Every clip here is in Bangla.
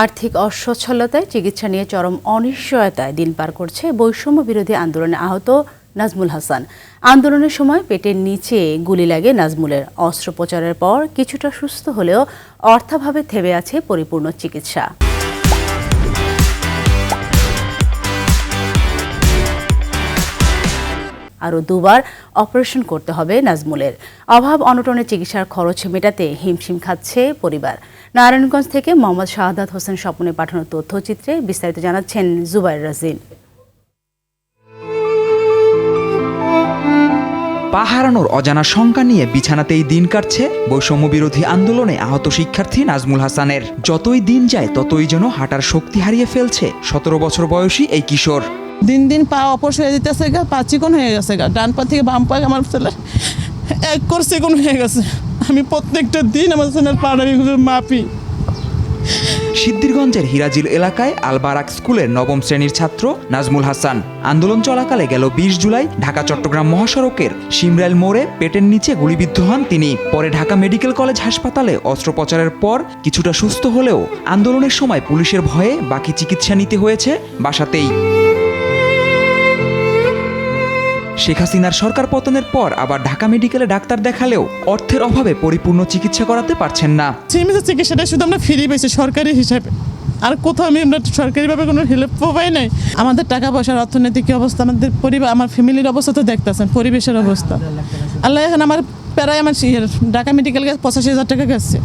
আর্থিক অসচ্ছলতায় চিকিৎসা নিয়ে চরম অনিশ্চয়তায় দিন পার করছে বৈষম্য বিরোধী আন্দোলনে আহত নাজমুল হাসান। আন্দোলনের সময় পেটের নিচে গুলি লাগে নাজমুলের। অস্ত্রোপচারের পর কিছুটা সুস্থ হলেও অর্থাভাবে থেমে আছে পরিপূর্ণ চিকিৎসা। আরও দুবার অপারেশন করতে হবে নাজমুলের। অভাব অনটনে চিকিৎসার খরচ মেটাতে হিমশিম খাচ্ছে পরিবার। নারায়ণগঞ্জ থেকে মোহাম্মদ শাহাদাত হোসেন স্বপনে পাঠানো তথ্যচিত্রে বিস্তারিত জানাচ্ছেন জুবাইর রাজিন। পা হারানোর অজানা শঙ্কা নিয়ে বিছানাতেই দিন কাটছে বৈষম্য বিরোধী আন্দোলনে আহত শিক্ষার্থী নাজমুল হাসানের। যতই দিন যায় ততই যেন হাঁটার শক্তি হারিয়ে ফেলছে 17 বছর বয়সী এই কিশোর। দিন দিন পা অপস হয়ে যেতেছে গা, পা চিকন হয়ে গেছে গা, ডান পা থেকে বাম পা আমার ছেলে এক করে চিকন হয়ে গেছে। আমি প্রত্যেকটা দিন আমার ছেলের পাড়া মাপি। সিদ্ধিরগঞ্জের হিরাজিল এলাকায় আলবারাক স্কুলের 9ম শ্রেণীর ছাত্র নাজমুল হাসান। আন্দোলন চলাকালে গেল 20 জুলাই ঢাকা চট্টগ্রাম মহাসড়কের শিমরাইল মোড়ে পেটের নিচে গুলিবিদ্ধ হন তিনি। পরে ঢাকা মেডিকেল কলেজ হাসপাতালে অস্ত্রোপচারের পর কিছুটা সুস্থ হলেও আন্দোলনের সময় পুলিশের ভয়ে বাকি চিকিৎসা নিতে হয়েছে বাসাতেই। শেখ হাসিনার সরকার পতনের পর আবার ঢাকা মেডিকেলে ডাক্তার দেখালেও অর্থের অভাবে পরিপূর্ণ চিকিৎসা করাতে পারছেন না। চিকিৎসাটা শুধু আমরা ফ্রি পেয়েছি সরকারি হিসাবে, আর কোথাও আমরা সরকারিভাবে কোনো হেল্প পাই নাই। আমাদের টাকা পয়সার অর্থনৈতিক অবস্থা, আমাদের পরিবার, আমার ফ্যামিলির অবস্থা তো দেখতেছেন, পরিবেশের অবস্থা। আল্লাহ এখন আমার প্রায় আমার ঢাকা মেডিকেল 85,000 টাকা গেছে।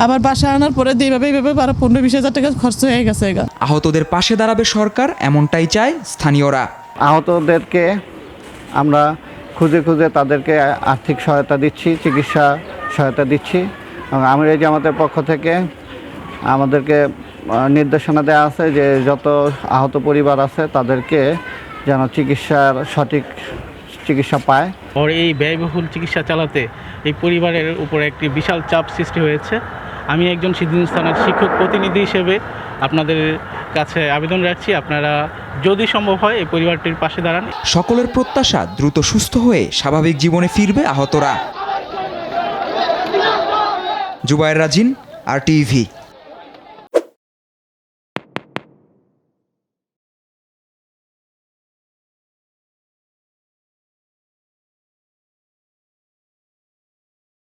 আবার বাসা আনার পরে এইভাবে আরো 15-20,000 টাকা খরচ হয়ে গেছে। আহতদের পাশে দাঁড়াবে সরকার, এমনটাই চায় স্থানীয়রা। আহতদেরকে আমরা খুঁজে খুঁজে তাদেরকে আর্থিক সহায়তা দিচ্ছি, চিকিৎসা সহায়তা দিচ্ছি। এবং আমির জামাতের পক্ষ থেকে আমাদেরকে নির্দেশনা দেওয়া আছে যে যত আহত পরিবার আছে তাদেরকে যেন চিকিৎসার সঠিক চিকিৎসা পায়। ওর এই ব্যয়বহুল চিকিৎসা চালাতে এই পরিবারের উপরে একটি বিশাল চাপ সৃষ্টি হয়েছে। আমি একজন সিদ্ধিরগঞ্জ থানার শিক্ষক প্রতিনিধি হিসেবে আপনাদের কাছে আবেদন রাখছি, আপনারা যদি সম্ভব হয় এই পরিবারটির পাশে দাঁড়ান। সকলের প্রত্যাশা দ্রুত সুস্থ হয়ে স্বাভাবিক জীবনে ফিরবে আহতরা। জুবাইর রাজিন, RTV।